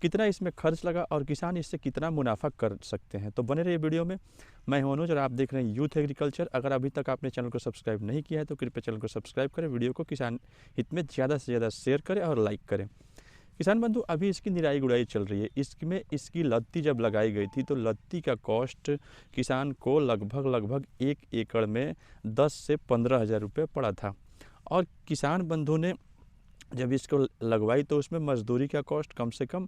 कितना इसमें खर्च लगा और किसान इससे कितना मुनाफा कर सकते हैं। तो बने रहिए वीडियो में। मैं हूं अनुज और आप देख रहे हैं यूथ एग्रीकल्चर। अगर अभी तक आपने चैनल को सब्सक्राइब नहीं किया है तो कृपया चैनल को सब्सक्राइब करें, वीडियो को किसान हित में ज़्यादा से ज़्यादा शेयर करें और लाइक करें। किसान बंधु, अभी इसकी निराई गुड़ाई चल रही है। इसमें इसकी लत्ती जब लगाई गई थी तो लत्ती का कॉस्ट किसान को लगभग 1 एकड़ में 10 से 15 हज़ार रुपये पड़ा था। और किसान बंधु ने जब इसको लगवाई तो उसमें मजदूरी का कॉस्ट कम से कम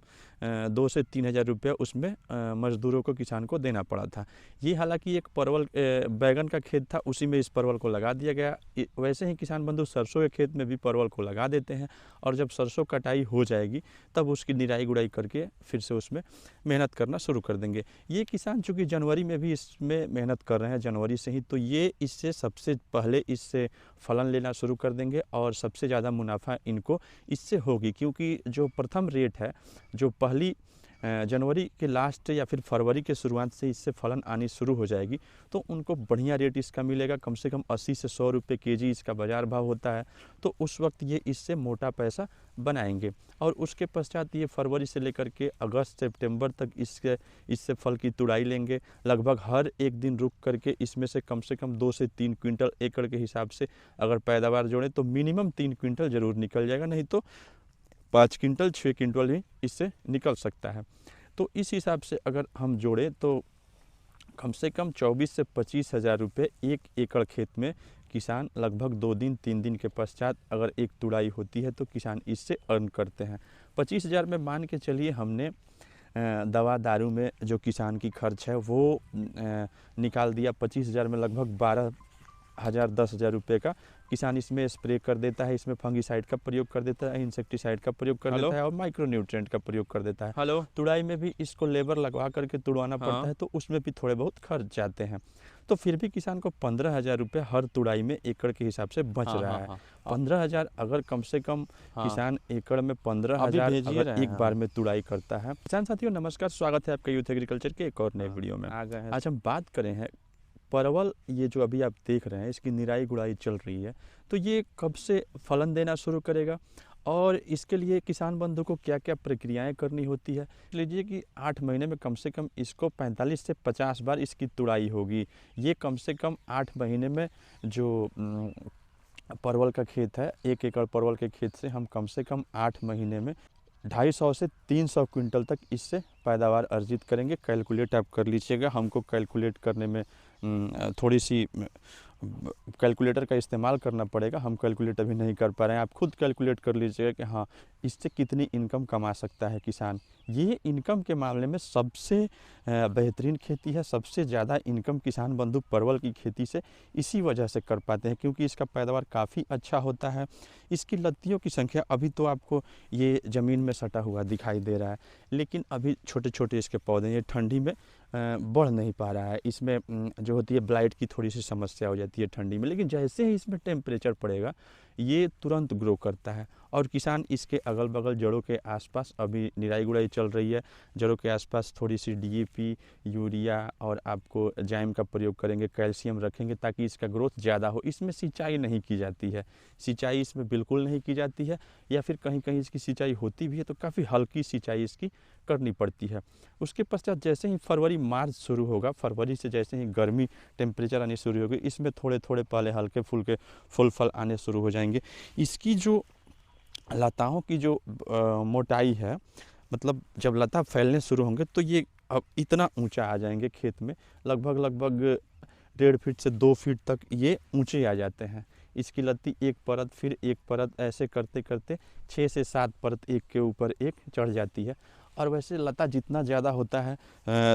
2 से 3 हज़ार रुपया उसमें मजदूरों को किसान को देना पड़ा था। ये हालांकि एक परवल बैगन का खेत था, उसी में इस परवल को लगा दिया गया। वैसे ही किसान बंधु सरसों के खेत में भी परवल को लगा देते हैं और जब सरसों कटाई हो जाएगी तब उसकी निराई गुड़ाई करके फिर से उसमें मेहनत करना शुरू कर देंगे। ये किसान चूँकि जनवरी में भी इसमें मेहनत कर रहे हैं, जनवरी से ही, तो ये इससे सबसे पहले इससे फलन लेना शुरू कर देंगे और सबसे ज़्यादा मुनाफा इनको इससे होगी, क्योंकि जो प्रथम रेट है, जो पहली जनवरी के लास्ट या फिर फरवरी के शुरुआत से इससे फलन आनी शुरू हो जाएगी तो उनको बढ़िया रेट इसका मिलेगा। कम से कम 80 से 100 रुपये केजी इसका बाज़ार भाव होता है। तो उस वक्त ये इससे मोटा पैसा बनाएंगे और उसके पश्चात ये फरवरी से लेकर के अगस्त सितंबर तक इससे फल की तुड़ाई लेंगे। लगभग हर एक दिन रुक करके इसमें से कम 2 से 3 क्विंटल एकड़ के हिसाब से अगर पैदावार जोड़ें तो मिनिमम 3 क्विंटल ज़रूर निकल जाएगा, नहीं तो 5 क्विंटल 6 क्विंटल ही इससे निकल सकता है। तो इस हिसाब से अगर हम जोड़ें तो कम से कम 24 से 25 हज़ार रुपये 1 एकड़ खेत में किसान लगभग 2 दिन 3 दिन के पश्चात अगर एक तुड़ाई होती है तो किसान इससे अर्न करते हैं। 25 हज़ार में मान के चलिए हमने दवा दारू में जो किसान की खर्च है वो निकाल दिया। 25 हज़ार में लगभग 12,000 10,000 रुपये का किसान इसमें स्प्रे कर देता है, इसमें फंगीसाइड का प्रयोग कर देता है, इंसेक्टिसाइड का प्रयोग कर देता है और माइक्रोन्यूट्रिएंट का प्रयोग कर देता है। तुड़ाई में भी इसको लेबर लगवा करके तुड़वाना पड़ता है तो उसमें भी थोड़े बहुत खर्च जाते हैं। तो फिर भी किसान को 15,000 रुपये हर तुड़ाई में एकड़ के हिसाब से बच रहा है। 15,000 अगर कम से कम किसान एकड़ में 15,000 अगर एक बार में तुड़ाई करता है। किसान साथियों नमस्कार, स्वागत है आपका यूथ एग्रीकल्चर के एक और नए वीडियो में। आज हम बात करें हैं परवल। ये जो अभी आप देख रहे हैं इसकी निराई गुड़ाई चल रही है, तो ये कब से फलन देना शुरू करेगा और इसके लिए किसान बंधु को क्या क्या प्रक्रियाएं करनी होती है। लीजिए कि 8 महीने में कम से कम इसको 45 से 50 बार इसकी तुड़ाई होगी। ये कम से कम 8 महीने में जो परवल का खेत है, 1 एकड़ परवल के खेत से हम कम से कम 8 महीने में 250 से 300 क्विंटल तक इससे पैदावार अर्जित करेंगे। कैलकुलेट आप कर लीजिएगा, हमको कैलकुलेट करने में थोड़ी सी कैलकुलेटर का इस्तेमाल करना पड़ेगा। हम कैलकुलेट अभी नहीं कर पा रहे हैं, आप खुद कैलकुलेट कर लीजिएगा कि हाँ इससे कितनी इनकम कमा सकता है किसान। ये इनकम के मामले में सबसे बेहतरीन खेती है। सबसे ज़्यादा इनकम किसान बंधु परवल की खेती से इसी वजह से कर पाते हैं क्योंकि इसका पैदावार काफ़ी अच्छा होता है। इसकी लत्तियों की संख्या अभी तो आपको ये ज़मीन में सटा हुआ दिखाई दे रहा है, लेकिन अभी छोटे छोटे इसके पौधे, ये ठंडी में बढ़ नहीं पा रहा है। इसमें जो होती है ब्लाइट की थोड़ी सी समस्या हो जाती है ठंडी में, लेकिन जैसे ही इसमें टेम्परेचर पड़ेगा ये तुरंत ग्रो करता है। और किसान इसके अगल बगल जड़ों के आसपास अभी निराई गुड़ाई चल रही है, जड़ों के आसपास थोड़ी सी DAP, यूरिया और आपको जाइम का प्रयोग करेंगे, कैल्शियम रखेंगे ताकि इसका ग्रोथ ज़्यादा हो। इसमें सिंचाई नहीं की जाती है, सिंचाई इसमें बिल्कुल नहीं की जाती है, या फिर कहीं कहीं इसकी सिंचाई होती भी है तो काफ़ी हल्की सिंचाई इसकी करनी पड़ती है। उसके पश्चात जैसे ही फरवरी मार्च शुरू होगा, फरवरी से जैसे ही गर्मी टेम्परेचर आनी शुरू होगी, इसमें थोड़े थोड़े पहले हल्के फुल्के फूल फल आने शुरू हो जाएंगे। इसकी जो लताओं की जो मोटाई है, मतलब जब लता फैलने शुरू होंगे तो ये अब इतना ऊंचा आ जाएंगे खेत में, लगभग 1.5 फीट से 2 फीट तक ये ऊंचे आ जाते हैं। इसकी लत्ती एक परत फिर एक परत ऐसे करते करते 6 से 7 परत एक के ऊपर एक चढ़ जाती है। और वैसे लता जितना ज़्यादा होता है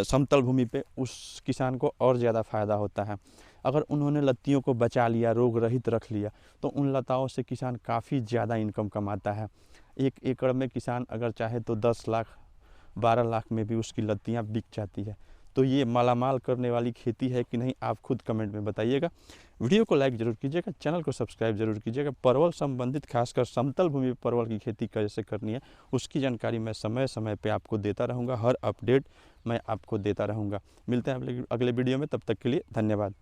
समतल भूमि पे, उस किसान को और ज़्यादा फ़ायदा होता है। अगर उन्होंने लत्तियों को बचा लिया, रोग रहित रख लिया, तो उन लताओं से किसान काफ़ी ज़्यादा इनकम कमाता है। 1 एकड़ में किसान अगर चाहे तो 10 लाख 12 लाख में भी उसकी लत्तियाँ बिक जाती है। तो ये मालामाल करने वाली खेती है कि नहीं, आप खुद कमेंट में बताइएगा। वीडियो को लाइक ज़रूर कीजिएगा, चैनल को सब्सक्राइब जरूर कीजिएगा। परवल संबंधित खासकर समतल भूमि पर परवल की खेती कैसे करनी है उसकी जानकारी मैं समय समय पे आपको देता रहूँगा, हर अपडेट मैं आपको देता रहूँगा। मिलते हैं अगले वीडियो में, तब तक के लिए धन्यवाद।